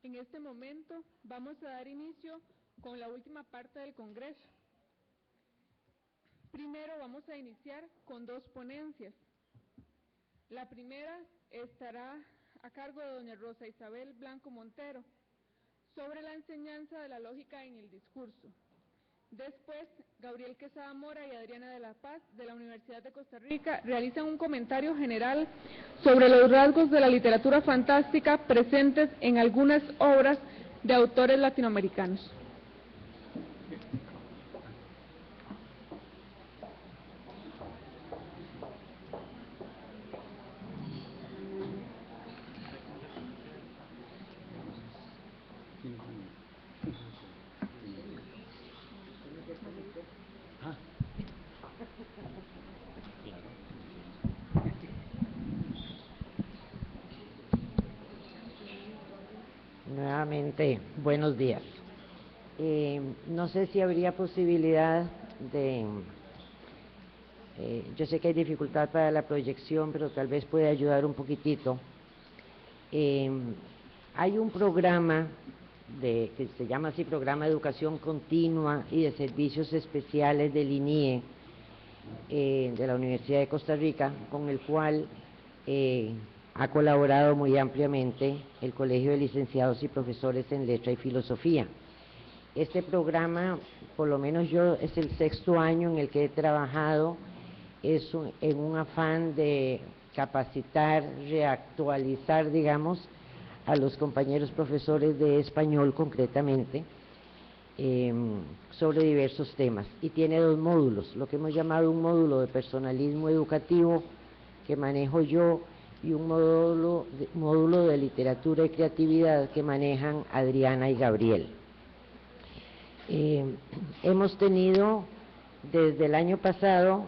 En este momento vamos a dar inicio con la última parte del Congreso. Primero vamos a iniciar con dos ponencias. La primera estará a cargo de doña Rosa Isabel Blanco Montero, sobre la enseñanza de la lógica en el discurso. Después, Gabriel Quesada Mora y Adriana de la Paz, de la Universidad de Costa Rica, realizan un comentario general sobre los rasgos de la literatura fantástica presentes en algunas obras de autores latinoamericanos. Nuevamente, buenos días. No sé si habría posibilidad de... yo sé que hay dificultad para la proyección, pero tal vez puede ayudar un poquitito. Hay un programa que se llama así, Programa de Educación Continua y de Servicios Especiales del INIE, de la Universidad de Costa Rica, con el cual ha colaborado muy ampliamente el Colegio de Licenciados y Profesores en Letra y Filosofía. Este programa, por lo menos yo, es el 6º año en el que he trabajado, en un afán de capacitar, reactualizar, digamos, a los compañeros profesores de español concretamente, sobre diversos temas. Y tiene 2 módulos, lo que hemos llamado un módulo de personalismo educativo, que manejo yo, y un módulo de literatura y creatividad que manejan Adriana y Gabriel. Hemos tenido desde el año pasado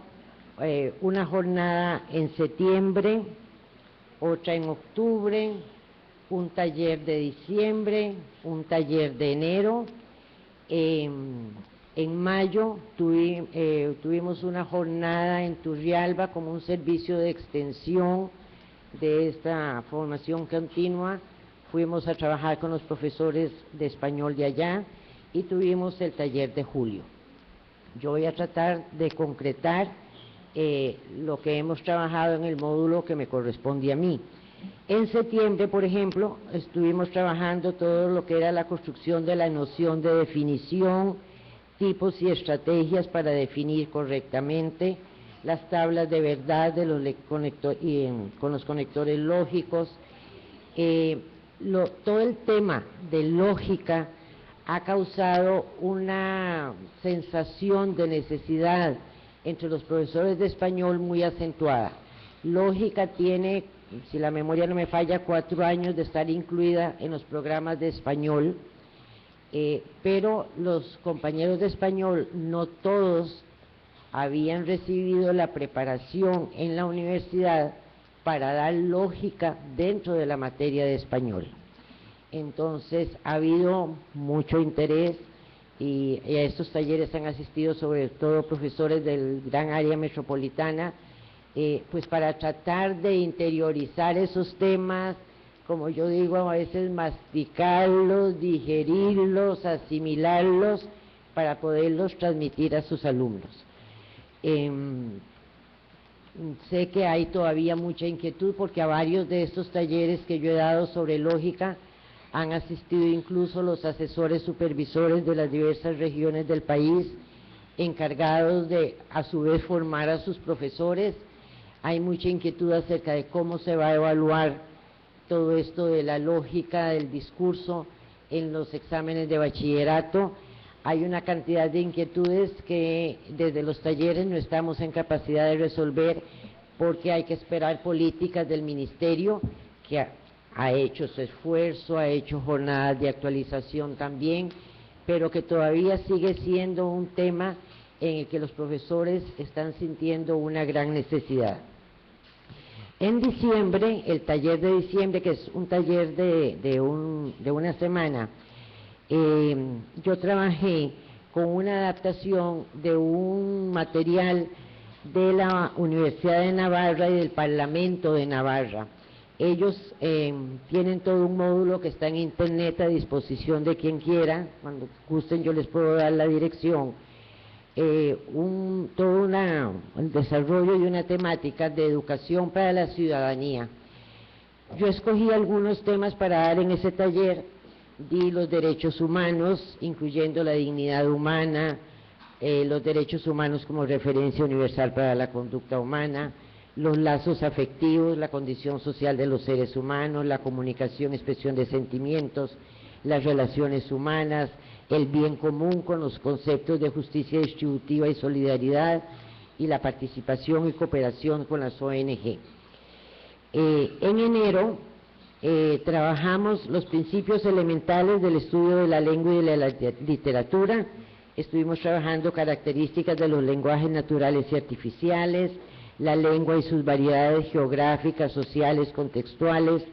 una jornada en septiembre, otra en octubre, un taller de diciembre, un taller de enero. En mayo tuvimos una jornada en Turrialba como un servicio de extensión de esta formación continua. Fuimos a trabajar con los profesores de español de allá y tuvimos el taller de julio. Yo voy a tratar de concretar lo que hemos trabajado en el módulo que me corresponde a mí. En septiembre, por ejemplo, estuvimos trabajando todo lo que era la construcción de la noción de definición, tipos y estrategias para definir correctamente, las tablas de verdad de con los conectores lógicos. Todo el tema de lógica ha causado una sensación de necesidad entre los profesores de español muy acentuada. Lógica tiene, si la memoria no me falla, 4 años de estar incluida en los programas de español, pero los compañeros de español, no todos habían recibido la preparación en la universidad para dar lógica dentro de la materia de español. Entonces ha habido mucho interés y a estos talleres han asistido sobre todo profesores del gran área metropolitana, pues para tratar de interiorizar esos temas, como yo digo, a veces masticarlos, digerirlos, asimilarlos, para poderlos transmitir a sus alumnos. Sé que hay todavía mucha inquietud porque a varios de estos talleres que yo he dado sobre lógica han asistido incluso los asesores supervisores de las diversas regiones del país, encargados de a su vez formar a sus profesores. Hay mucha inquietud acerca de cómo se va a evaluar todo esto de la lógica del discurso en los exámenes de bachillerato. Hay una cantidad de inquietudes que desde los talleres no estamos en capacidad de resolver porque hay que esperar políticas del ministerio, que ha hecho su esfuerzo, ha hecho jornadas de actualización también, pero que todavía sigue siendo un tema en el que los profesores están sintiendo una gran necesidad. En diciembre, el taller de diciembre, que es un taller de una semana, yo trabajé con una adaptación de un material de la Universidad de Navarra y del Parlamento de Navarra, Ellos tienen todo un módulo que está en internet a disposición de quien quiera. Cuando gusten yo les puedo dar la dirección. El desarrollo y una temática de educación para la ciudadanía. Yo escogí algunos temas para dar en ese taller. Di los derechos humanos, incluyendo la dignidad humana, los derechos humanos como referencia universal para la conducta humana, los lazos afectivos, la condición social de los seres humanos, la comunicación, expresión de sentimientos, las relaciones humanas, el bien común con los conceptos de justicia distributiva y solidaridad, y la participación y cooperación con las ONG. En enero trabajamos los principios elementales del estudio de la lengua y de la literatura. Estuvimos trabajando características de los lenguajes naturales y artificiales, la lengua y sus variedades geográficas, sociales, contextuales,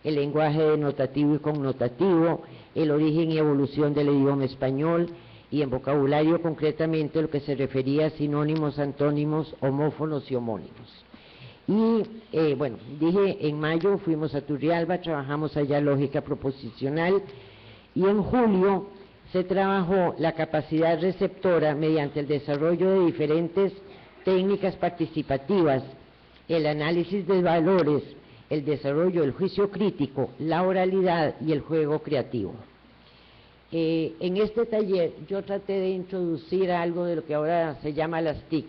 el lenguaje denotativo y connotativo, el origen y evolución del idioma español, y en vocabulario concretamente lo que se refería a sinónimos, antónimos, homófonos y homónimos. Y bueno, dije, en mayo fuimos a Turrialba, trabajamos allá lógica proposicional, y en julio se trabajó la capacidad receptora mediante el desarrollo de diferentes técnicas participativas, el análisis de valores, el desarrollo del juicio crítico, la oralidad y el juego creativo. En este taller yo traté de introducir algo de lo que ahora se llama las TIC,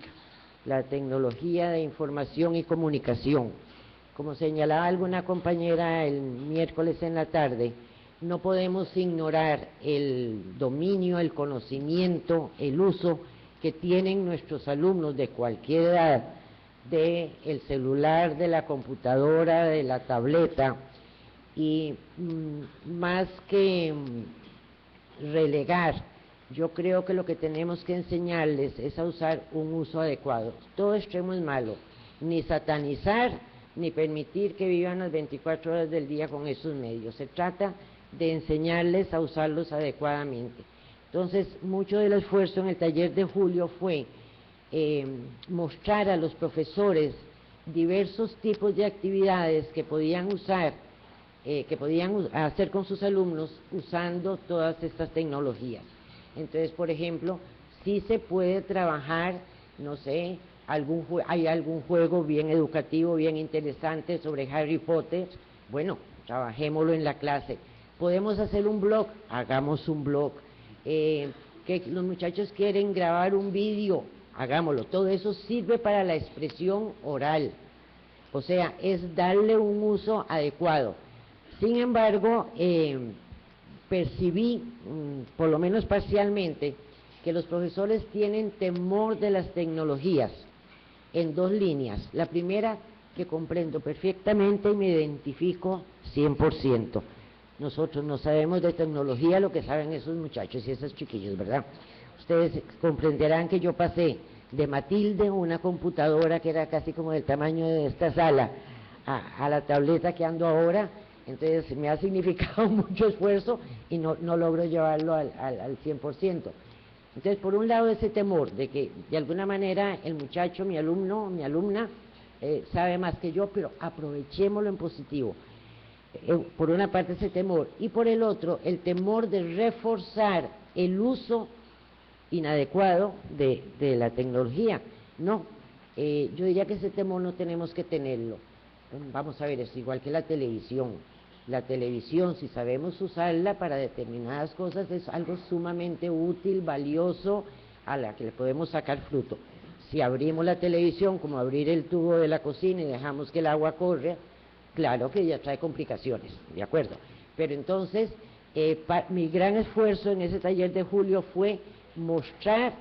la tecnología de información y comunicación. Como señalaba alguna compañera el miércoles en la tarde, no podemos ignorar el dominio, el conocimiento, el uso que tienen nuestros alumnos de cualquier edad, del celular, de la computadora, de la tableta, y más que relegar, yo creo que lo que tenemos que enseñarles es a usar un uso adecuado. Todo extremo es malo, ni satanizar, ni permitir que vivan las 24 horas del día con esos medios. Se trata de enseñarles a usarlos adecuadamente. Entonces, mucho del esfuerzo en el taller de julio fue mostrar a los profesores diversos tipos de actividades que podían usar, que podían hacer con sus alumnos usando todas estas tecnologías. Entonces, por ejemplo, sí se puede trabajar, no sé, hay algún juego bien educativo, bien interesante sobre Harry Potter, bueno, trabajémoslo en la clase. Podemos hacer un blog, hagamos un blog. Que los muchachos quieren grabar un vídeo, hagámoslo. Todo eso sirve para la expresión oral, o sea, es darle un uso adecuado. Sin embargo, percibí, por lo menos parcialmente, que los profesores tienen temor de las tecnologías en dos líneas. La primera, que comprendo perfectamente y me identifico 100%. Nosotros no sabemos de tecnología lo que saben esos muchachos y esos chiquillos, ¿verdad? Ustedes comprenderán que yo pasé de Matilde, una computadora que era casi como del tamaño de esta sala, a la tableta que ando ahora. Entonces me ha significado mucho esfuerzo y no logro llevarlo al 100%. Entonces, por un lado, ese temor de que de alguna manera el muchacho, mi alumno, mi alumna, sabe más que yo, pero aprovechémoslo en positivo. Por una parte ese temor, y por el otro, el temor de reforzar el uso inadecuado de la tecnología. No, yo diría que ese temor no tenemos que tenerlo. Vamos a ver, es igual que la televisión. La televisión, si sabemos usarla para determinadas cosas, es algo sumamente útil, valioso, a la que le podemos sacar fruto. Si abrimos la televisión, como abrir el tubo de la cocina y dejamos que el agua corra, claro que ya trae complicaciones, ¿de acuerdo? Pero entonces, mi gran esfuerzo en ese taller de julio fue mostrar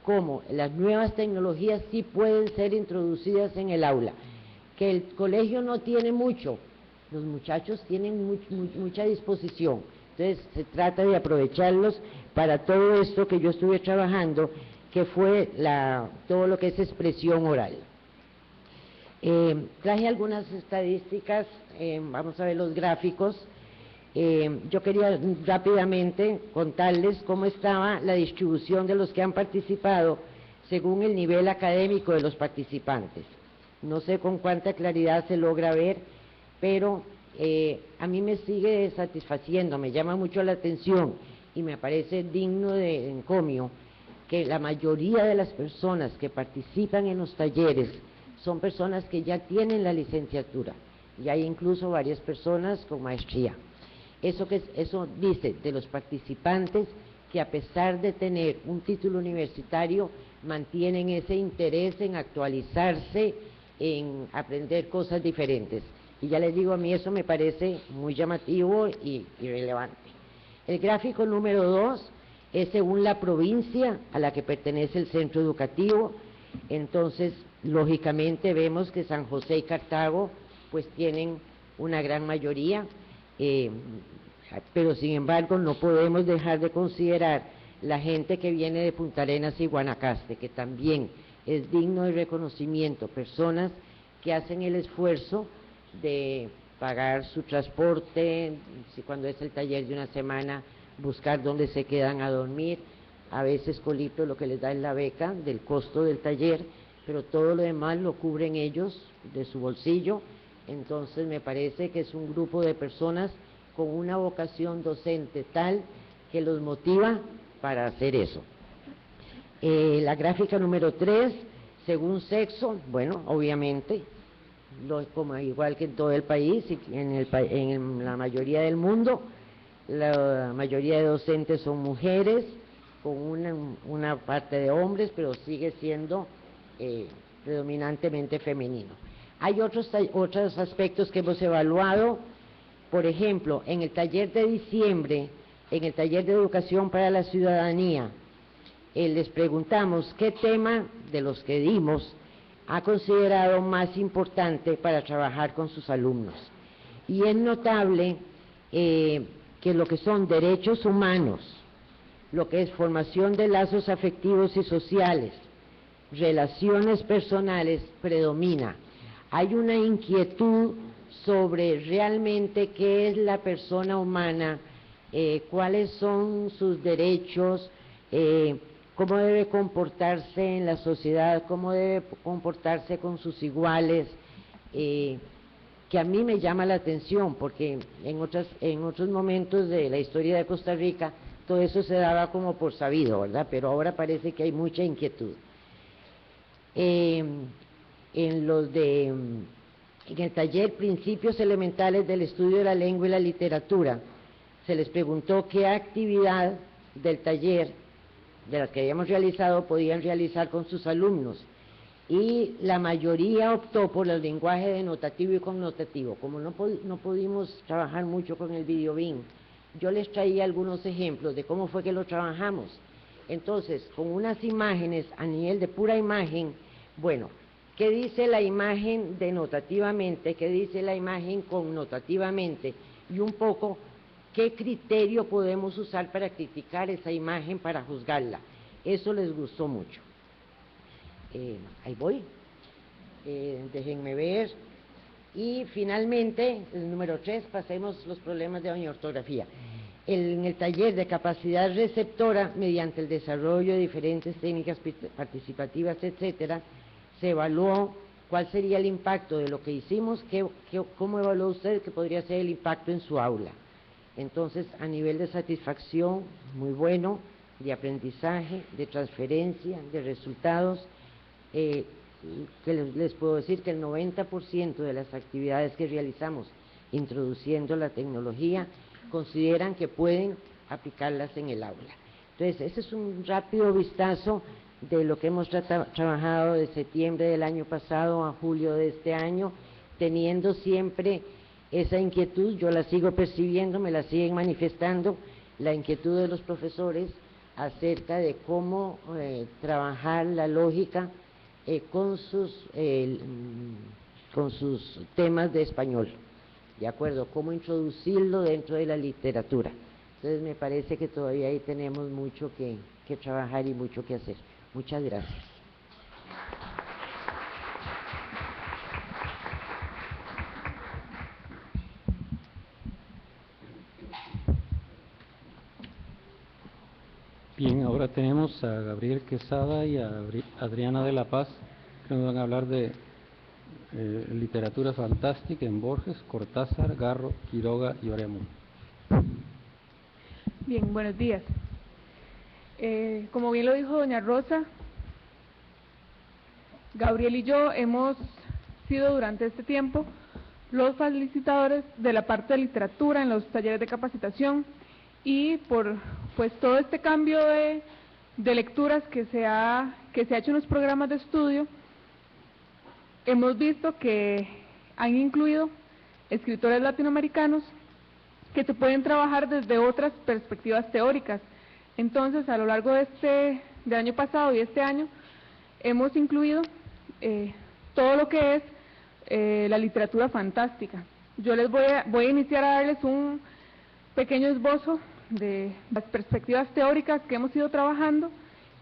cómo las nuevas tecnologías sí pueden ser introducidas en el aula, que el colegio no tiene mucho, los muchachos tienen mucha disposición, entonces se trata de aprovecharlos para todo esto que yo estuve trabajando, que fue todo lo que es expresión oral. Traje algunas estadísticas, vamos a ver los gráficos. Yo quería rápidamente contarles cómo estaba la distribución de los que han participado según el nivel académico de los participantes. No sé con cuánta claridad se logra ver, pero a mí me sigue satisfaciendo, me llama mucho la atención y me parece digno de encomio que la mayoría de las personas que participan en los talleres son personas que ya tienen la licenciatura, y hay incluso varias personas con maestría. Eso dice de los participantes que a pesar de tener un título universitario, mantienen ese interés en actualizarse, en aprender cosas diferentes. Y ya les digo, a mí eso me parece muy llamativo y relevante. El gráfico número 2 es según la provincia a la que pertenece el centro educativo. Entonces, lógicamente vemos que San José y Cartago pues tienen una gran mayoría, pero sin embargo no podemos dejar de considerar la gente que viene de Punta Arenas y Guanacaste, que también es digno de reconocimiento, personas que hacen el esfuerzo de pagar su transporte, si cuando es el taller de una semana, buscar dónde se quedan a dormir. A veces Colipro lo que les da es la beca del costo del taller, pero todo lo demás lo cubren ellos de su bolsillo. Entonces me parece que es un grupo de personas con una vocación docente tal que los motiva para hacer eso. La gráfica número 3, según sexo, bueno, obviamente, como igual que en todo el país y en la mayoría del mundo, la mayoría de docentes son mujeres, con una parte de hombres, pero sigue siendo predominantemente femenino. Hay otros aspectos que hemos evaluado. Por ejemplo, en el taller de diciembre, en el taller de educación para la ciudadanía, les preguntamos qué tema de los que dimos ha considerado más importante para trabajar con sus alumnos. Y es notable que lo que son derechos humanos, lo que es formación de lazos afectivos y sociales, relaciones personales, predomina. Hay una inquietud sobre realmente qué es la persona humana, cuáles son sus derechos, cómo debe comportarse en la sociedad, cómo debe comportarse con sus iguales, que a mí me llama la atención, porque en otros momentos de la historia de Costa Rica todo eso se daba como por sabido, ¿verdad? Pero ahora parece que hay mucha inquietud. En el taller Principios Elementales del Estudio de la Lengua y la Literatura, se les preguntó qué actividad del taller, de las que habíamos realizado, podían realizar con sus alumnos, y la mayoría optó por el lenguaje denotativo y connotativo. Como no pudimos trabajar mucho con el videobin, yo les traía algunos ejemplos de cómo fue que lo trabajamos. Entonces, con unas imágenes a nivel de pura imagen, bueno, ¿qué dice la imagen denotativamente? ¿Qué dice la imagen connotativamente? Y un poco, ¿qué criterio podemos usar para criticar esa imagen, para juzgarla? Eso les gustó mucho. Ahí voy. Déjenme ver. Y finalmente, el número 3, pasemos los problemas de ortografía. En el taller de capacidad receptora, mediante el desarrollo de diferentes técnicas participativas, etcétera, se evaluó cuál sería el impacto de lo que hicimos, cómo evaluó usted que podría ser el impacto en su aula. Entonces, a nivel de satisfacción, muy bueno, de aprendizaje, de transferencia, de resultados, que les puedo decir que el 90% de las actividades que realizamos introduciendo la tecnología consideran que pueden aplicarlas en el aula. Entonces, ese es un rápido vistazo de lo que hemos trabajado de septiembre del año pasado a julio de este año, teniendo siempre esa inquietud. Yo la sigo percibiendo, me la siguen manifestando, la inquietud de los profesores acerca de cómo trabajar la lógica con sus temas de español, ¿de acuerdo? Cómo introducirlo dentro de la literatura. Entonces me parece que todavía ahí tenemos mucho que trabajar y mucho que hacer. Muchas gracias. Bien, ahora tenemos a Gabriel Quesada y a Adriana de la Paz, que nos van a hablar de literatura fantástica en Borges, Cortázar, Garro, Quiroga y Oreamuno. Bien, buenos días. Como bien lo dijo doña Rosa, Gabriel y yo hemos sido durante este tiempo los facilitadores de la parte de literatura en los talleres de capacitación, y por pues todo este cambio de lecturas que se ha hecho en los programas de estudio, hemos visto que han incluido escritores latinoamericanos que se pueden trabajar desde otras perspectivas teóricas. Entonces, a lo largo del año pasado y este año, hemos incluido todo lo que es la literatura fantástica. Yo les voy a iniciar a darles un pequeño esbozo de las perspectivas teóricas que hemos ido trabajando,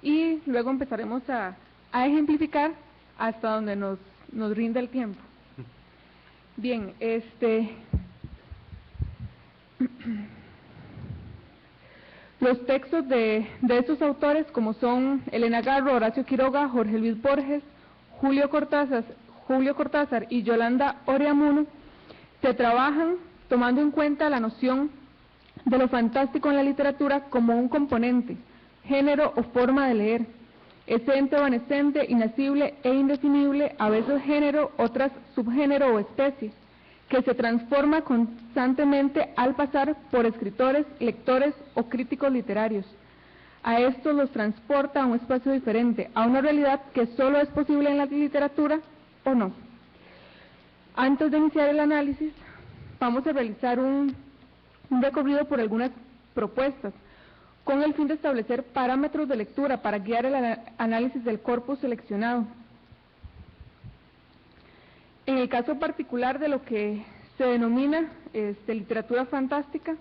y luego empezaremos a ejemplificar hasta donde nos rinda el tiempo. Bien, los textos de estos autores, como son Elena Garro, Horacio Quiroga, Jorge Luis Borges, Julio Cortázar y Yolanda Oreamuno, se trabajan tomando en cuenta la noción de lo fantástico en la literatura como un componente, género o forma de leer, ese ente evanescente, inacible e indefinible, a veces género, otras subgénero o especie, que se transforma constantemente al pasar por escritores, lectores o críticos literarios. A estos los transporta a un espacio diferente, a una realidad que solo es posible en la literatura o no. Antes de iniciar el análisis, vamos a realizar un recorrido por algunas propuestas, con el fin de establecer parámetros de lectura para guiar el análisis del corpus seleccionado. En el caso particular de lo que se denomina literatura fantástica,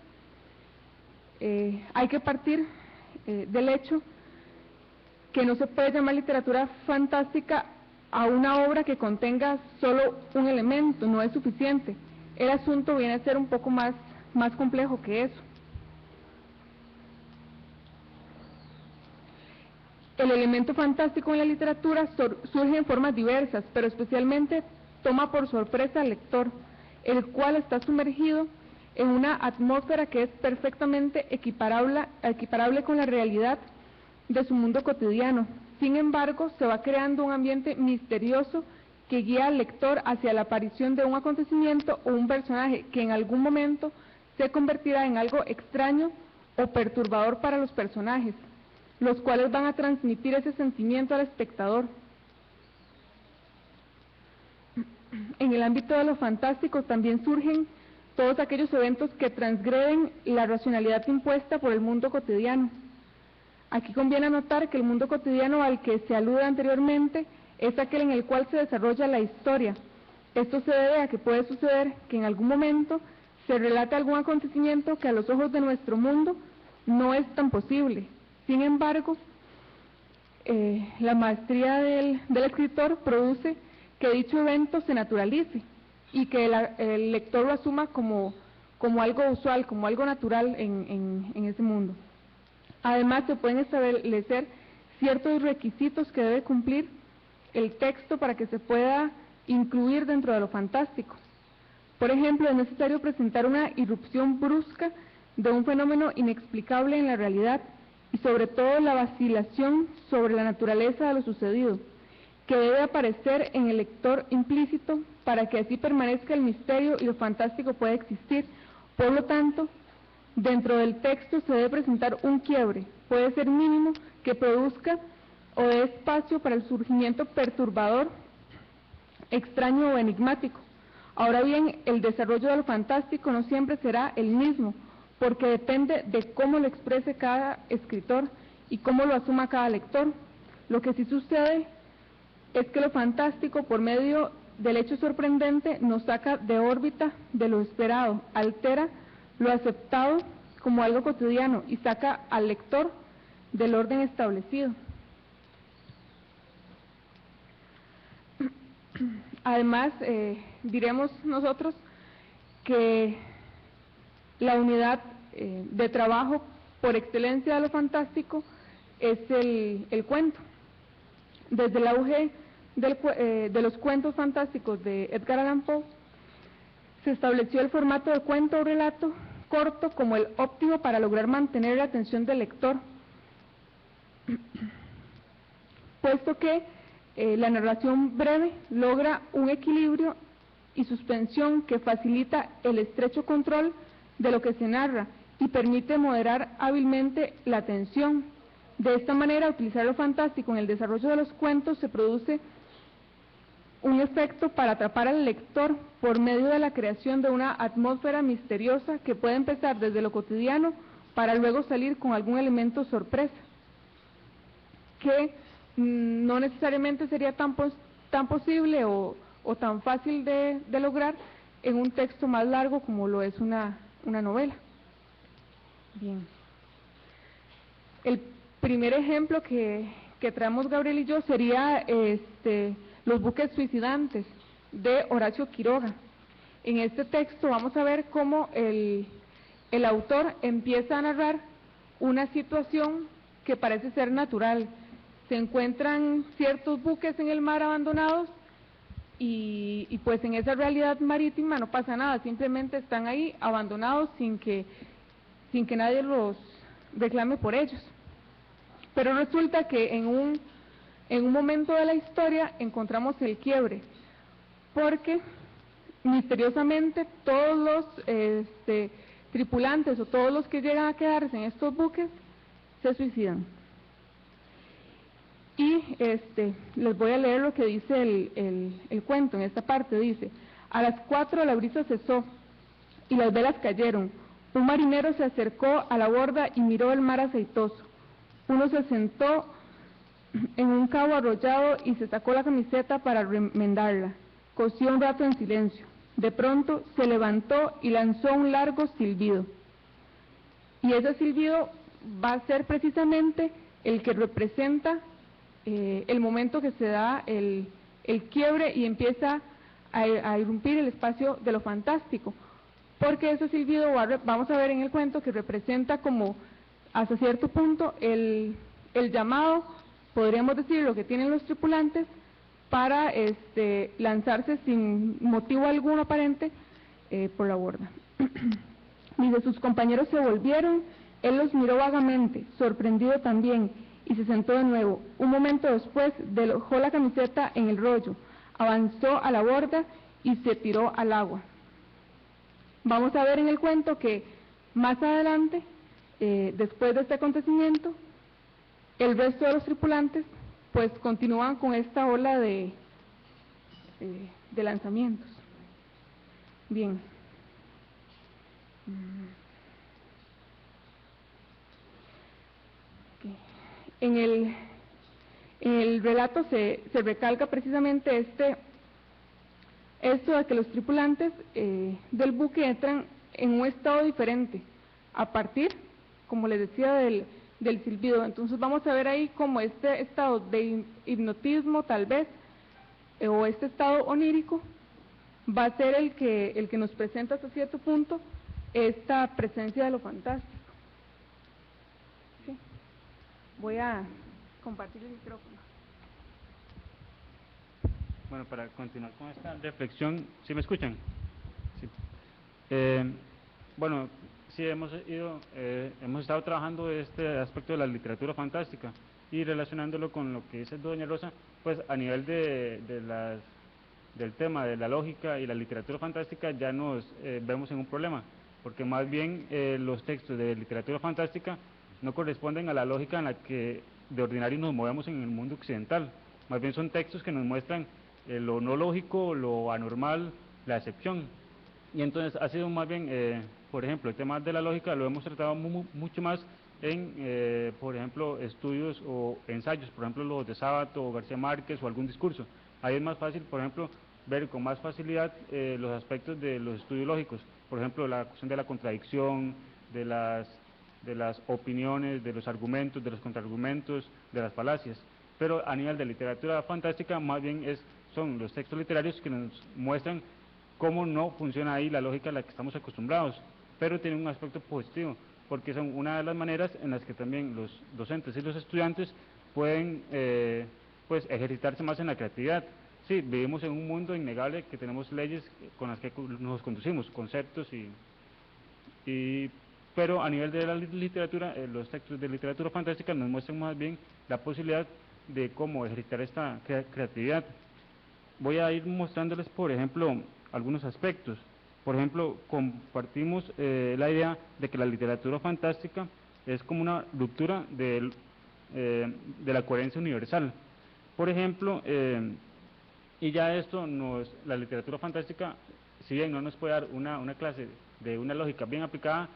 hay que partir del hecho que no se puede llamar literatura fantástica a una obra que contenga solo un elemento, no es suficiente. El asunto viene a ser un poco más complejo que eso. El elemento fantástico en la literatura surge en formas diversas, pero especialmente toma por sorpresa al lector, el cual está sumergido en una atmósfera que es perfectamente equiparable con la realidad de su mundo cotidiano. Sin embargo, se va creando un ambiente misterioso que guía al lector hacia la aparición de un acontecimiento o un personaje que en algún momento se convertirá en algo extraño o perturbador para los personajes, los cuales van a transmitir ese sentimiento al espectador. En el ámbito de lo fantástico también surgen todos aquellos eventos que transgreden la racionalidad impuesta por el mundo cotidiano. Aquí conviene anotar que el mundo cotidiano al que se alude anteriormente es aquel en el cual se desarrolla la historia. Esto se debe a que puede suceder que en algún momento se relate algún acontecimiento que a los ojos de nuestro mundo no es tan posible. Sin embargo, la maestría del escritor produce que dicho evento se naturalice y que el lector lo asuma como algo usual, como algo natural en ese mundo. Además, se pueden establecer ciertos requisitos que debe cumplir el texto para que se pueda incluir dentro de lo fantástico. Por ejemplo, es necesario presentar una irrupción brusca de un fenómeno inexplicable en la realidad, y sobre todo la vacilación sobre la naturaleza de lo sucedido, que debe aparecer en el lector implícito para que así permanezca el misterio y lo fantástico pueda existir. Por lo tanto, dentro del texto se debe presentar un quiebre, puede ser mínimo, que produzca o dé espacio para el surgimiento perturbador, extraño o enigmático. Ahora bien, el desarrollo de lo fantástico no siempre será el mismo, porque depende de cómo lo exprese cada escritor y cómo lo asuma cada lector. Lo que sí sucede es que lo fantástico, por medio del hecho sorprendente, nos saca de órbita de lo esperado, altera lo aceptado como algo cotidiano y saca al lector del orden establecido. Además, diremos nosotros que la unidad de trabajo por excelencia de lo fantástico es el cuento. Desde el auge de los cuentos fantásticos de Edgar Allan Poe, se estableció el formato de cuento o relato corto como el óptimo para lograr mantener la atención del lector, puesto que la narración breve logra un equilibrio y suspensión que facilita el estrecho control de lo que se narra y permite moderar hábilmente la atención. De esta manera, utilizar lo fantástico en el desarrollo de los cuentos se produce un efecto para atrapar al lector por medio de la creación de una atmósfera misteriosa que puede empezar desde lo cotidiano para luego salir con algún elemento sorpresa, que no necesariamente sería tan posible o tan fácil de lograr en un texto más largo como lo es una novela. Bien. El primer ejemplo que traemos Gabriel y yo sería Los buques suicidantes, de Horacio Quiroga. En este texto vamos a ver cómo el autor empieza a narrar una situación que parece ser natural. Se encuentran ciertos buques en el mar abandonados y pues en esa realidad marítima no pasa nada, simplemente están ahí abandonados sin que nadie los reclame por ellos. Pero resulta que en un momento de la historia encontramos el quiebre, porque misteriosamente todos los tripulantes o todos los que llegan a quedarse en estos buques se suicidan. Y les voy a leer lo que dice el cuento. En esta parte dice: a las 4 la brisa cesó y las velas cayeron. Un marinero se acercó a la borda y miró el mar aceitoso. Uno se sentó en un cabo arrollado y se sacó la camiseta para remendarla. Cosió un rato en silencio. De pronto se levantó y lanzó un largo silbido. Y ese silbido va a ser precisamente el que representa el momento que se da el quiebre y empieza a irrumpir el espacio de lo fantástico. Porque ese silbido, vamos a ver en el cuento, que representa como hasta cierto punto el llamado, podríamos decir, lo que tienen los tripulantes para lanzarse sin motivo alguno aparente por la borda. Dice: sus compañeros se volvieron, él los miró vagamente, sorprendido también, y se sentó de nuevo. Un momento después dejó la camiseta en el rollo, avanzó a la borda y se tiró al agua. Vamos a ver en el cuento que más adelante, después de este acontecimiento, el resto de los tripulantes pues continúan con esta ola de lanzamientos. Bien. Okay. En el relato se recalca precisamente esto de que los tripulantes del buque entran en un estado diferente a partir, como les decía, del silbido. Entonces vamos a ver ahí como este estado de hipnotismo tal vez, o este estado onírico, va a ser el que nos presenta hasta cierto punto esta presencia de lo fantástico. ¿Sí? Voy a compartir el micrófono. Bueno, para continuar con esta reflexión, ¿sí me escuchan? Sí. Bueno, sí, hemos estado trabajando este aspecto de la literatura fantástica y relacionándolo con lo que dice doña Rosa, pues a nivel del tema de la lógica y la literatura fantástica ya nos vemos en un problema, porque más bien los textos de literatura fantástica no corresponden a la lógica en la que de ordinario nos movemos en el mundo occidental, más bien son textos que nos muestran lo no lógico, lo anormal, la excepción. Y entonces ha sido más bien, por ejemplo, el tema de la lógica lo hemos tratado mucho más en, por ejemplo, estudios o ensayos, por ejemplo, los de Sábato o García Márquez o algún discurso. Ahí es más fácil, por ejemplo, ver con más facilidad los aspectos de los estudios lógicos, por ejemplo, la cuestión de la contradicción, de las opiniones, de los argumentos, de los contraargumentos, de las falacias. Pero a nivel de literatura fantástica, más bien son los textos literarios que nos muestran cómo no funciona ahí la lógica a la que estamos acostumbrados, pero tiene un aspecto positivo, porque son una de las maneras en las que también los docentes y los estudiantes pueden pues ejercitarse más en la creatividad. Sí, vivimos en un mundo innegable que tenemos leyes con las que nos conducimos, conceptos pero a nivel de la literatura, los textos de literatura fantástica nos muestran más bien la posibilidad de cómo ejercitar esta creatividad. Voy a ir mostrándoles, por ejemplo, algunos aspectos. Por ejemplo, compartimos la idea de que la literatura fantástica es como una ruptura de la coherencia universal. Por ejemplo, y ya esto, la literatura fantástica, si bien no nos puede dar una clase de una lógica bien aplicada,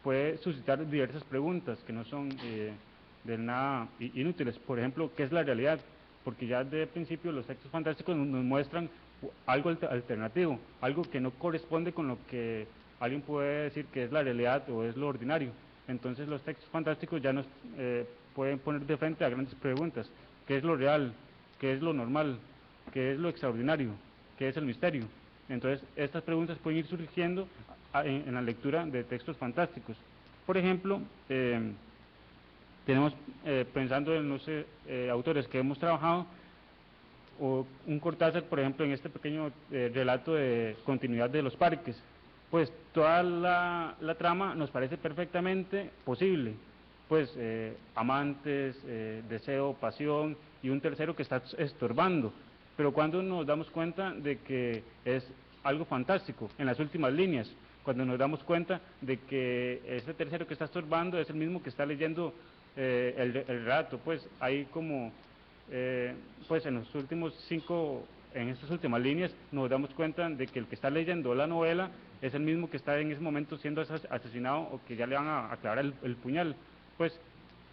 puede suscitar diversas preguntas que no son de nada inútiles. Por ejemplo, ¿qué es la realidad? Porque ya desde el principio los textos fantásticos nos muestran algo alternativo, algo que no corresponde con lo que alguien puede decir que es la realidad o es lo ordinario. Entonces los textos fantásticos ya nos pueden poner de frente a grandes preguntas. ¿Qué es lo real? ¿Qué es lo normal? ¿Qué es lo extraordinario? ¿Qué es el misterio? Entonces estas preguntas pueden ir surgiendo en la lectura de textos fantásticos. Por ejemplo, tenemos, pensando en los autores que hemos trabajado, o un Cortázar, por ejemplo, en este pequeño relato de continuidad de los parques, pues toda la trama nos parece perfectamente posible, pues amantes, deseo, pasión y un tercero que está estorbando, pero cuando nos damos cuenta de que es algo fantástico en las últimas líneas, cuando nos damos cuenta de que ese tercero que está estorbando es el mismo que está leyendo el relato, pues hay como pues en los últimos en estas últimas líneas nos damos cuenta de que el que está leyendo la novela es el mismo que está en ese momento siendo asesinado o que ya le van a clavar el puñal. Pues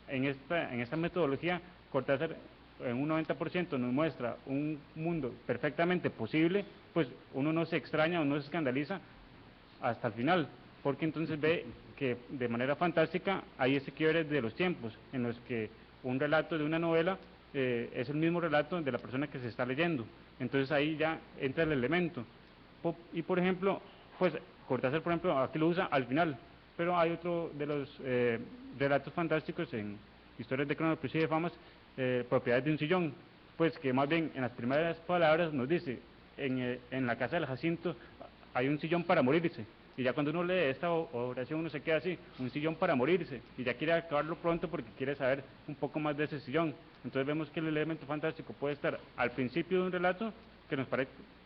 en esta metodología Cortázar en un 90% nos muestra un mundo perfectamente posible, pues uno no se extraña o no se escandaliza hasta el final, porque entonces ve que de manera fantástica hay ese quiebre de los tiempos, en los que un relato de una novela es el mismo relato de la persona que se está leyendo, entonces ahí ya entra el elemento. Y por ejemplo, pues Cortázar, por ejemplo, aquí lo usa al final, pero hay otro de los relatos fantásticos en Historias de Cronos y de Famas, Propiedades de un sillón, pues que más bien en las primeras palabras nos dice, en la casa del Jacinto hay un sillón para morirse, y ya cuando uno lee esta oración uno se queda así, un sillón para morirse, y ya quiere acabarlo pronto porque quiere saber un poco más de ese sillón. Entonces vemos que el elemento fantástico puede estar al principio de un relato, que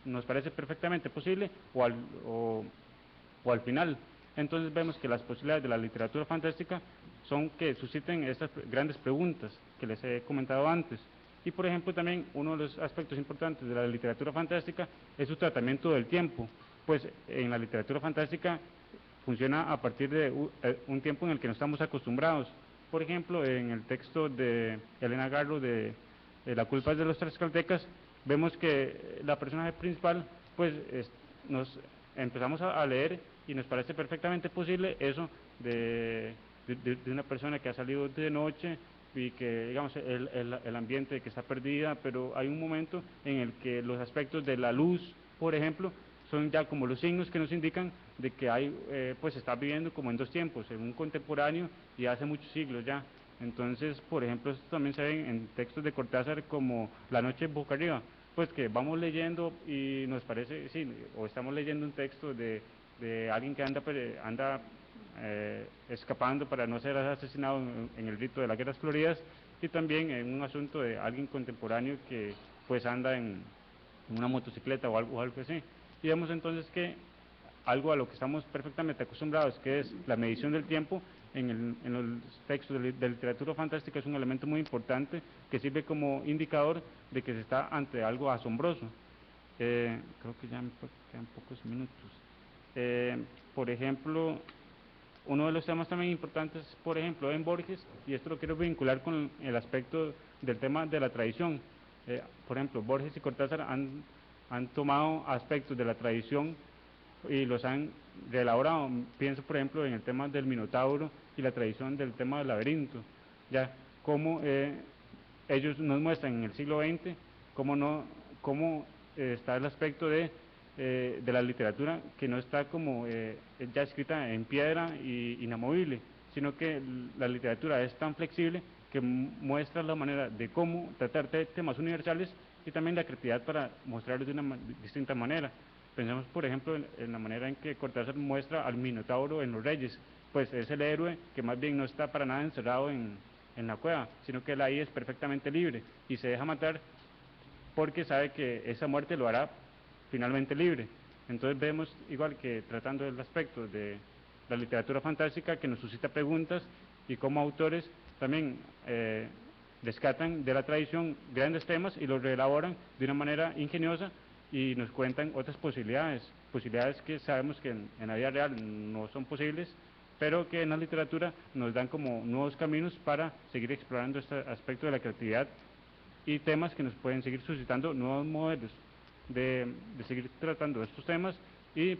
nos parece perfectamente posible, o al final. Entonces vemos que las posibilidades de la literatura fantástica son que susciten estas grandes preguntas que les he comentado antes. Y por ejemplo también uno de los aspectos importantes de la literatura fantástica es su tratamiento del tiempo, pues en la literatura fantástica funciona a partir de un tiempo en el que no estamos acostumbrados. Por ejemplo, en el texto de Elena Garro de La culpa es de los tlaxcaltecas, vemos que la personaje principal, pues nos empezamos a leer y nos parece perfectamente posible eso de una persona que ha salido de noche y que, digamos, el ambiente que está perdida, pero hay un momento en el que los aspectos de la luz, por ejemplo, son ya como los signos que nos indican de que pues se está viviendo como en dos tiempos, en un contemporáneo y hace muchos siglos ya. Entonces, por ejemplo, esto también se ve en textos de Cortázar como La noche boca arriba, pues que vamos leyendo y nos parece, sí, o estamos leyendo un texto de alguien que anda escapando para no ser asesinado en el rito de las Guerras Floridas, y también en un asunto de alguien contemporáneo que pues anda en una motocicleta o algo así. Y vemos entonces que algo a lo que estamos perfectamente acostumbrados, que es la medición del tiempo, en los textos de literatura fantástica es un elemento muy importante que sirve como indicador de que se está ante algo asombroso. Creo que ya me quedan pocos minutos. Por ejemplo, uno de los temas también importantes, por ejemplo, en Borges, y esto lo quiero vincular con el aspecto del tema de la tradición. Por ejemplo, Borges y Cortázar han tomado aspectos de la tradición y los han reelaborado. Pienso, por ejemplo, en el tema del Minotauro y la tradición del tema del laberinto, ya cómo ellos nos muestran en el siglo XX cómo está el aspecto de la literatura que no está como ya escrita en piedra y inamovible, sino que la literatura es tan flexible que muestra la manera de cómo tratar temas universales y también la creatividad para mostrarlos de una distinta manera. Pensamos, por ejemplo, en la manera en que Cortázar muestra al Minotauro en Los Reyes, pues es el héroe que más bien no está para nada encerrado en la cueva, sino que él ahí es perfectamente libre y se deja matar porque sabe que esa muerte lo hará finalmente libre. Entonces vemos, igual que tratando el aspecto de la literatura fantástica, que nos suscita preguntas y como autores también rescatan de la tradición grandes temas y los reelaboran de una manera ingeniosa y nos cuentan otras posibilidades que sabemos que en la vida real no son posibles, pero que en la literatura nos dan como nuevos caminos para seguir explorando este aspecto de la creatividad y temas que nos pueden seguir suscitando nuevos modelos de seguir tratando estos temas y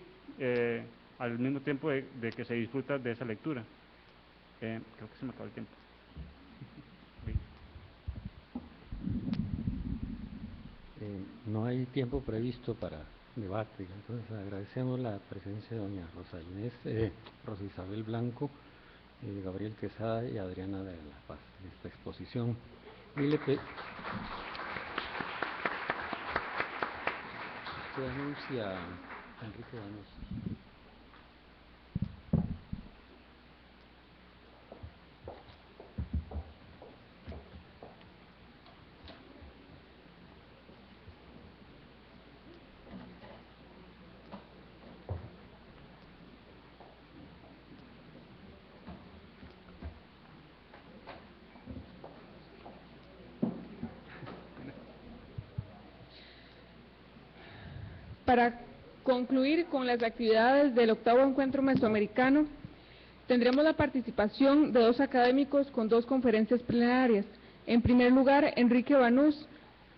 al mismo tiempo de que se disfruta de esa lectura. Creo que se me acabó el tiempo. No hay tiempo previsto para debate, entonces agradecemos la presencia de doña Rosa Isabel Blanco, Gabriel Quesada y Adriana de la Paz en esta exposición. Y usted anuncia a Enrique Banos. Para concluir con las actividades del 8º Encuentro Mesoamericano, tendremos la participación de 2 académicos con 2 conferencias plenarias. En primer lugar, Enrique Banús,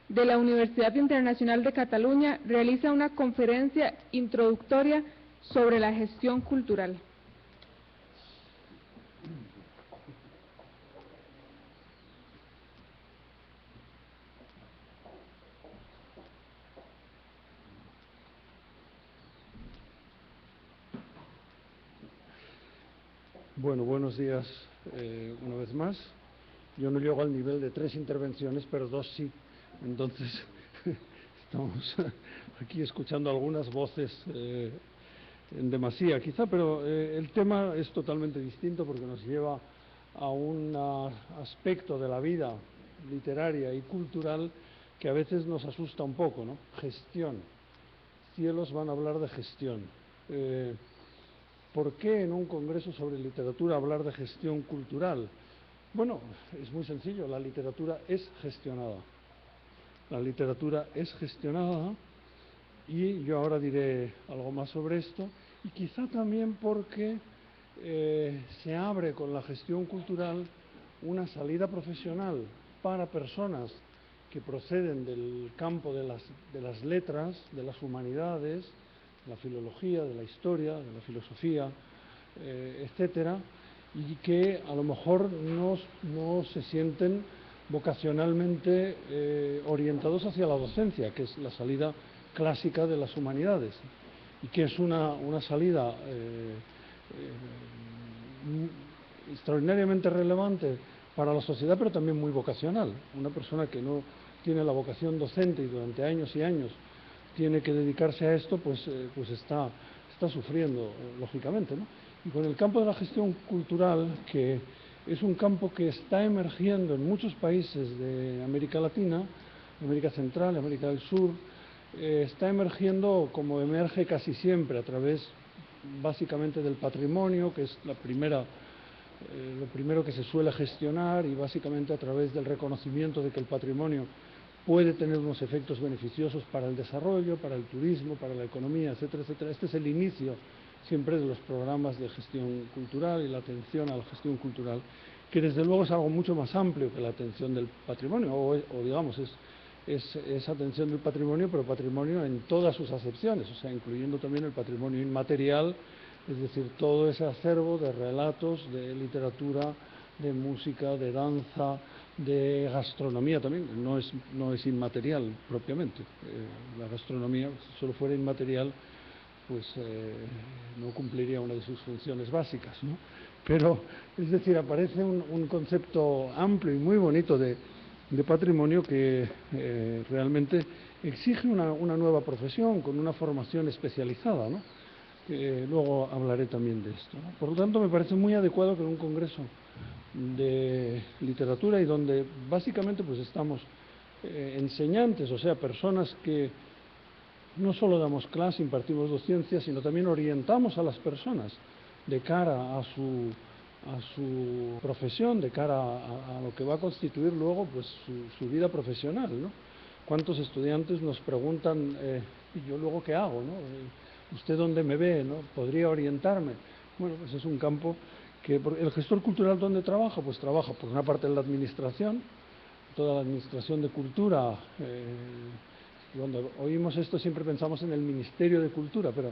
de la Universidad Internacional de Cataluña, realiza una conferencia introductoria sobre la gestión cultural. Bueno, buenos días una vez más. Yo no llego al nivel de 3 intervenciones, pero 2 sí. Entonces, estamos aquí escuchando algunas voces en demasía, quizá, pero el tema es totalmente distinto porque nos lleva a un aspecto de la vida literaria y cultural que a veces nos asusta un poco, ¿no? Gestión. Cielos van a hablar de gestión. ¿Por qué en un congreso sobre literatura hablar de gestión cultural? Bueno, es muy sencillo, la literatura es gestionada. La literatura es gestionada y yo ahora diré algo más sobre esto y quizá también porque se abre con la gestión cultural una salida profesional para personas que proceden del campo de las letras, de las humanidades, de la filología, de la historia, de la filosofía, etcétera, y que a lo mejor no se sienten vocacionalmente orientados hacia la docencia, que es la salida clásica de las humanidades, y que es una salida extraordinariamente relevante para la sociedad, pero también muy vocacional. Una persona que no tiene la vocación docente y durante años y años tiene que dedicarse a esto, pues está sufriendo, lógicamente, ¿no? Y con el campo de la gestión cultural, que es un campo que está emergiendo en muchos países de América Latina, América Central, América del Sur, está emergiendo como emerge casi siempre, a través básicamente del patrimonio, que es lo primero que se suele gestionar, y básicamente a través del reconocimiento de que el patrimonio puede tener unos efectos beneficiosos para el desarrollo, para el turismo, para la economía, etcétera, etcétera. Este es el inicio siempre de los programas de gestión cultural y la atención a la gestión cultural, que desde luego es algo mucho más amplio que la atención del patrimonio, o digamos, es atención del patrimonio, pero patrimonio en todas sus acepciones, o sea, incluyendo también el patrimonio inmaterial, es decir, todo ese acervo de relatos, de literatura, de música, de danza, de gastronomía también, no es inmaterial propiamente. La gastronomía, si solo fuera inmaterial, pues no cumpliría una de sus funciones básicas, ¿no? Pero, es decir, aparece un concepto amplio y muy bonito de patrimonio que realmente exige una nueva profesión, con una formación especializada, ¿no? Luego hablaré también de esto, ¿no? Por lo tanto, me parece muy adecuado que en un congreso de literatura y donde básicamente pues estamos enseñantes, o sea, personas que no solo damos clase, impartimos docencia, sino también orientamos a las personas de cara a su profesión, de cara a lo que va a constituir luego pues su vida profesional, ¿no? ¿Cuántos estudiantes nos preguntan, ¿y yo luego qué hago, no? ¿Usted dónde me ve, no? ¿Podría orientarme? Bueno, pues es un campo que el gestor cultural, ¿dónde trabaja? Pues trabaja por una parte en la administración, toda la administración de cultura. Cuando oímos esto siempre pensamos en el Ministerio de Cultura, pero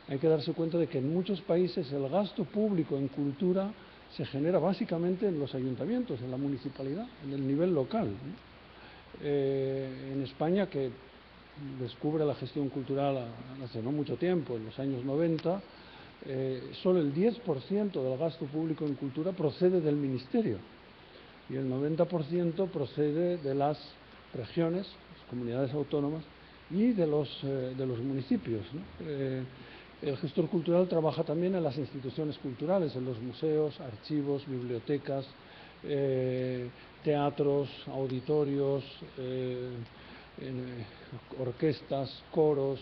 hay que darse cuenta de que en muchos países el gasto público en cultura se genera básicamente en los ayuntamientos, en la municipalidad, en el nivel local, ¿no? En España, que descubre la gestión cultural hace no mucho tiempo, en los años 90, solo el 10% del gasto público en cultura procede del Ministerio y el 90% procede de las regiones, las comunidades autónomas y de los municipios, ¿no? El gestor cultural trabaja también en las instituciones culturales, en los museos, archivos, bibliotecas, teatros, auditorios, orquestas, coros,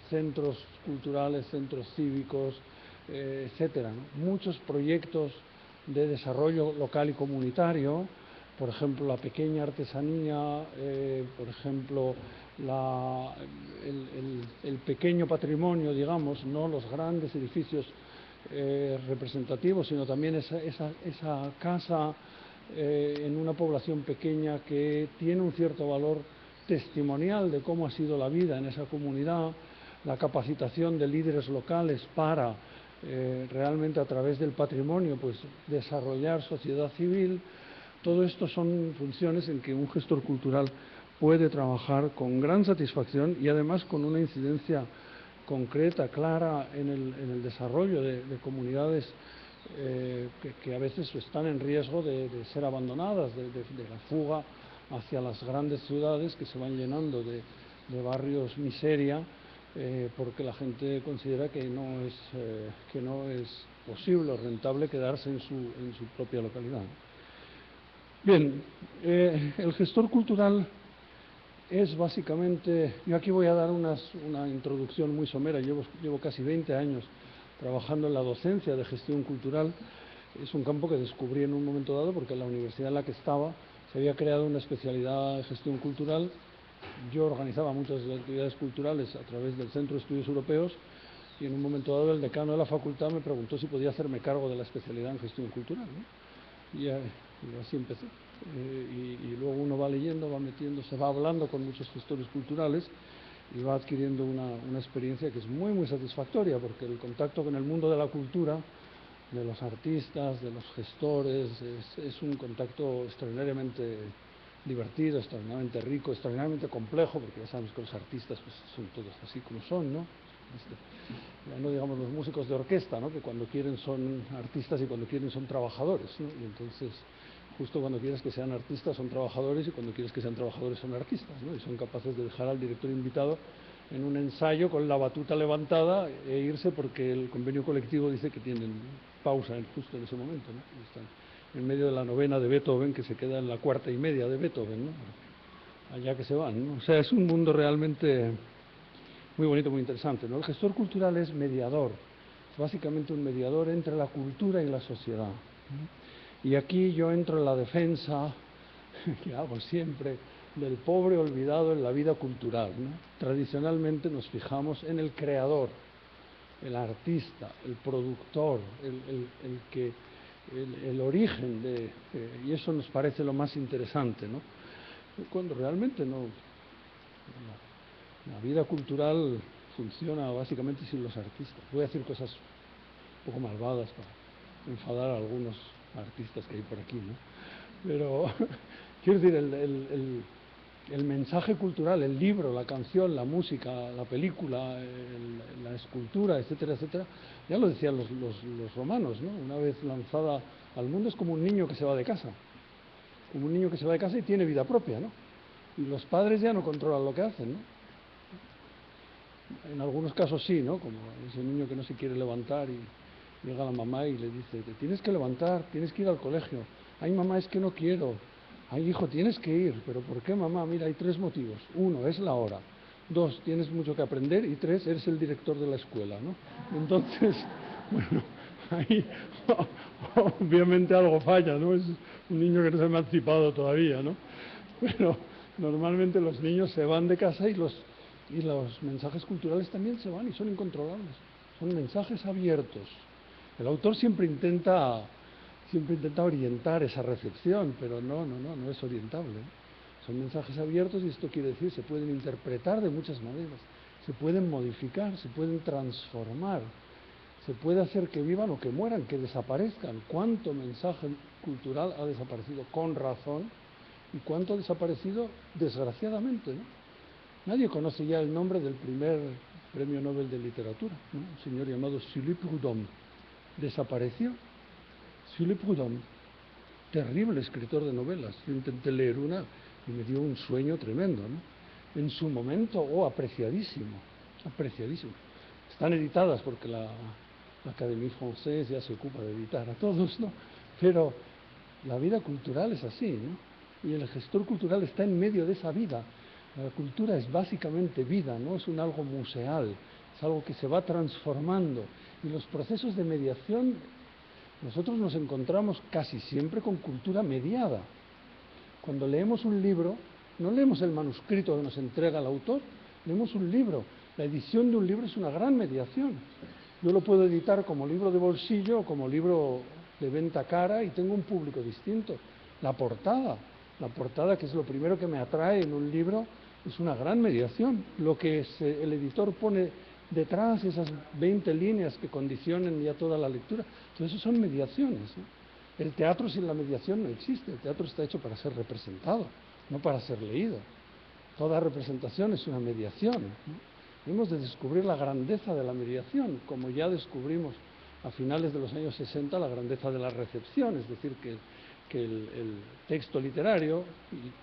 centros culturales, centros cívicos, etcétera, ¿no? Muchos proyectos de desarrollo local y comunitario, por ejemplo, la pequeña artesanía, por ejemplo, el pequeño patrimonio, digamos, no los grandes edificios representativos, sino también esa casa en una población pequeña que tiene un cierto valor testimonial de cómo ha sido la vida en esa comunidad, la capacitación de líderes locales para realmente a través del patrimonio pues desarrollar sociedad civil. Todo esto son funciones en que un gestor cultural puede trabajar con gran satisfacción y además con una incidencia concreta, clara en el desarrollo de comunidades que a veces están en riesgo de ser abandonadas, de la fuga hacia las grandes ciudades que se van llenando de barrios miseria, porque la gente considera que no es posible o rentable quedarse en su propia localidad. Bien, el gestor cultural es básicamente, yo aquí voy a dar una introducción muy somera, llevo casi 20 años trabajando en la docencia de gestión cultural. Es un campo que descubrí en un momento dado porque en la universidad en la que estaba se había creado una especialidad de gestión cultural. Yo organizaba muchas actividades culturales a través del Centro de Estudios Europeos y en un momento dado el decano de la facultad me preguntó si podía hacerme cargo de la especialidad en gestión cultural, ¿no? Y así empecé. Y luego uno va leyendo, va metiéndose, va hablando con muchos gestores culturales y va adquiriendo una experiencia que es muy, muy satisfactoria, porque el contacto con el mundo de la cultura, de los artistas, de los gestores, es un contacto extraordinariamente divertido, extraordinariamente rico, extraordinariamente complejo, porque ya sabemos que los artistas pues, son todos así como son, ¿no? Ya no digamos los músicos de orquesta, ¿no? Que cuando quieren son artistas y cuando quieren son trabajadores, ¿no? Y entonces, justo cuando quieres que sean artistas son trabajadores y cuando quieres que sean trabajadores son artistas, ¿no? Y son capaces de dejar al director invitado en un ensayo con la batuta levantada e irse porque el convenio colectivo dice que tienen pausa justo en ese momento, ¿no? Y están en medio de la novena de Beethoven, que se queda en la cuarta y media de Beethoven, ¿no? Allá que se van, ¿no? O sea, es un mundo realmente muy bonito, muy interesante, ¿no? El gestor cultural es mediador, es básicamente un mediador entre la cultura y la sociedad, ¿no? Y aquí yo entro en la defensa, que hago siempre, del pobre olvidado en la vida cultural, ¿no? Tradicionalmente nos fijamos en el creador, el artista, el productor, el origen y eso nos parece lo más interesante, ¿no? Cuando realmente no. La vida cultural funciona básicamente sin los artistas. Voy a decir cosas un poco malvadas para enfadar a algunos artistas que hay por aquí, ¿no? Pero quiero decir, el mensaje cultural, el libro, la canción, la música, la película, la escultura, etcétera, etcétera, ya lo decían los romanos, ¿no? Una vez lanzada al mundo es como un niño que se va de casa, como un niño que se va de casa y tiene vida propia, ¿no? Y los padres ya no controlan lo que hacen, ¿no? En algunos casos sí, ¿no? Como ese niño que no se quiere levantar y llega la mamá y le dice, te tienes que levantar, tienes que ir al colegio. Ay, mamá, es que no quiero. Ay, hijo, tienes que ir. ¿Pero por qué, mamá? Mira, hay 3 motivos. 1, es la hora. 2, tienes mucho que aprender. Y 3, eres el director de la escuela, ¿no? Entonces, bueno, ahí obviamente algo falla, ¿no? Es un niño que no se ha emancipado todavía, ¿no? Pero normalmente los niños se van de casa y los mensajes culturales también se van y son incontrolables. Son mensajes abiertos. El autor siempre intenta orientar esa recepción, pero no es orientable. Son mensajes abiertos y esto quiere decir se pueden interpretar de muchas maneras, se pueden modificar, se pueden transformar, se puede hacer que vivan o que mueran, que desaparezcan. ¿Cuánto mensaje cultural ha desaparecido con razón y cuánto ha desaparecido desgraciadamente, ¿no? Nadie conoce ya el nombre del primer premio Nobel de Literatura, ¿no? Un señor llamado Sully Prudhomme. Desapareció. Sully Prudhomme, terrible escritor de novelas. Yo intenté leer una y me dio un sueño tremendo, ¿no? En su momento, apreciadísimo, apreciadísimo. Están editadas porque la Académie Française ya se ocupa de editar a todos, ¿no? Pero la vida cultural es así, ¿no? Y el gestor cultural está en medio de esa vida. La cultura es básicamente vida, no es un algo museal, es algo que se va transformando. Y los procesos de mediación, nosotros nos encontramos casi siempre con cultura mediada. Cuando leemos un libro, no leemos el manuscrito que nos entrega el autor, leemos un libro. La edición de un libro es una gran mediación. Yo lo puedo editar como libro de bolsillo o como libro de venta cara y tengo un público distinto. La portada, que es lo primero que me atrae en un libro, es una gran mediación. Lo que el editor pone detrás, esas 20 líneas que condicionan ya toda la lectura, todo eso son mediaciones, ¿no? El teatro sin la mediación no existe. El teatro está hecho para ser representado, no para ser leído. Toda representación es una mediación, ¿no? Hemos de descubrir la grandeza de la mediación, como ya descubrimos a finales de los años 60 la grandeza de la recepción, es decir, que el texto literario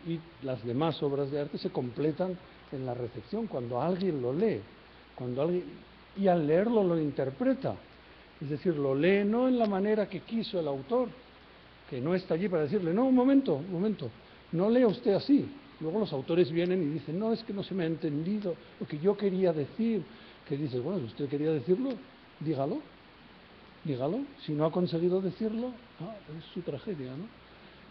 y las demás obras de arte se completan en la recepción, cuando alguien lo lee, y al leerlo lo interpreta, es decir, lo lee no en la manera que quiso el autor, que no está allí para decirle, no, un momento, no lea usted así. Luego los autores vienen y dicen, no, es que no se me ha entendido lo que yo quería decir. Que dices, bueno, si usted quería decirlo, dígalo. Si no ha conseguido decirlo, es su tragedia, ¿no?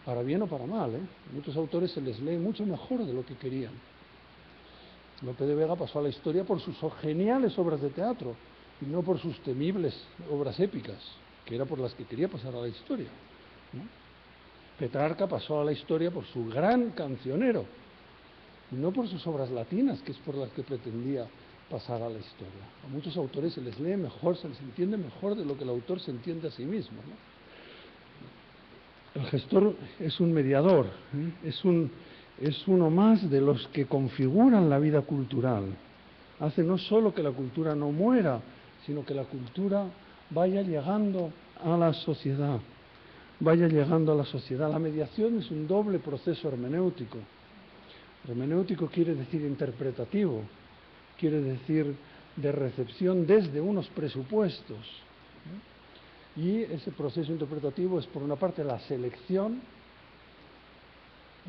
Para bien o para mal, ¿eh? A muchos autores se les lee mucho mejor de lo que querían. Lope de Vega pasó a la historia por sus geniales obras de teatro y no por sus temibles obras épicas, que era por las que quería pasar a la historia, ¿no? Petrarca pasó a la historia por su gran cancionero y no por sus obras latinas, que es por las que pretendía pasar a la historia. A muchos autores se les lee mejor, se les entiende mejor de lo que el autor se entiende a sí mismo, ¿no? El gestor es un mediador, ¿eh? Es uno más de los que configuran la vida cultural. Hace no solo que la cultura no muera, sino que la cultura vaya llegando a la sociedad. La mediación es un doble proceso hermenéutico. Hermenéutico quiere decir interpretativo, quiere decir de recepción desde unos presupuestos. Y ese proceso interpretativo es, por una parte, la selección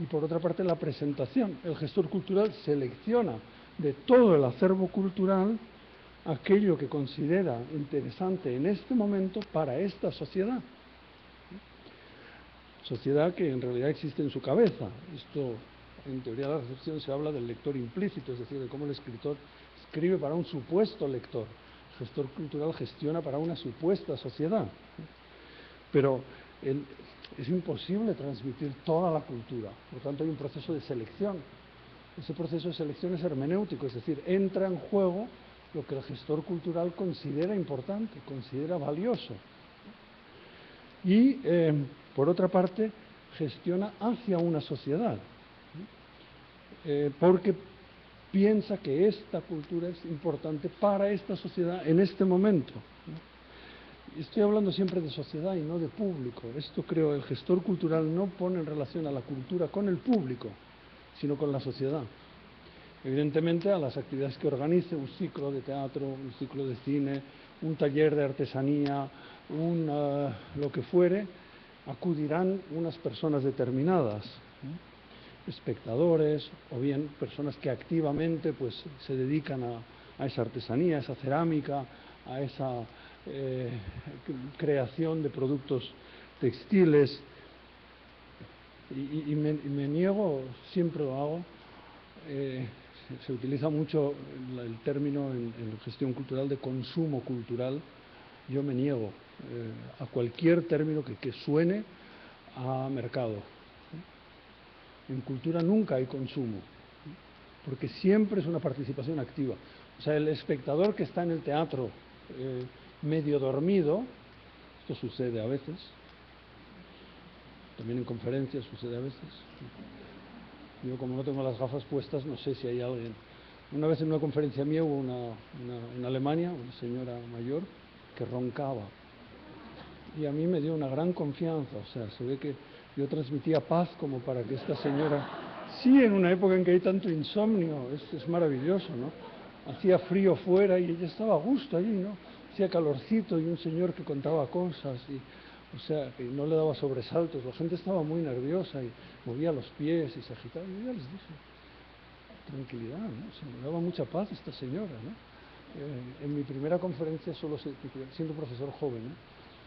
y, por otra parte, la presentación. El gestor cultural selecciona de todo el acervo cultural aquello que considera interesante en este momento para esta sociedad. Sociedad que en realidad existe en su cabeza. Esto, en teoría de la recepción, se habla del lector implícito, es decir, de cómo el escritor escribe para un supuesto lector. El gestor cultural gestiona para una supuesta sociedad. Pero es imposible transmitir toda la cultura, por lo tanto hay un proceso de selección. Ese proceso de selección es hermenéutico, es decir, entra en juego lo que el gestor cultural considera importante, considera valioso. Y, por otra parte, gestiona hacia una sociedad. porque piensa que esta cultura es importante para esta sociedad en este momento, ¿no? Estoy hablando siempre de sociedad y no de público. Esto creo, el gestor cultural no pone en relación a la cultura con el público, sino con la sociedad. Evidentemente, a las actividades que organice, un ciclo de teatro, un ciclo de cine, un taller de artesanía, lo que fuere, acudirán unas personas determinadas, ¿no? Espectadores o bien personas que activamente pues, se dedican a esa artesanía, a esa cerámica, a esa creación de productos textiles. Y me niego, siempre lo hago, se utiliza mucho el término en gestión cultural de consumo cultural. Yo me niego a cualquier término que suene a mercado. En cultura nunca hay consumo, porque siempre es una participación activa. O sea, el espectador que está en el teatro medio dormido, esto sucede a veces, también en conferencias sucede a veces. Yo, como no tengo las gafas puestas, no sé si hay alguien. Una vez en una conferencia mía hubo en Alemania, una señora mayor que roncaba. Y a mí me dio una gran confianza, o sea, se ve que yo transmitía paz como para que esta señora... Sí, en una época en que hay tanto insomnio, es maravilloso, ¿no? Hacía frío fuera y ella estaba a gusto allí, ¿no? Hacía calorcito y un señor que contaba cosas y... O sea, que no le daba sobresaltos, la gente estaba muy nerviosa y movía los pies y se agitaba. Y yo ya les dije, tranquilidad, ¿no? Se me daba mucha paz esta señora, ¿no? En mi primera conferencia, siendo profesor joven, ¿eh?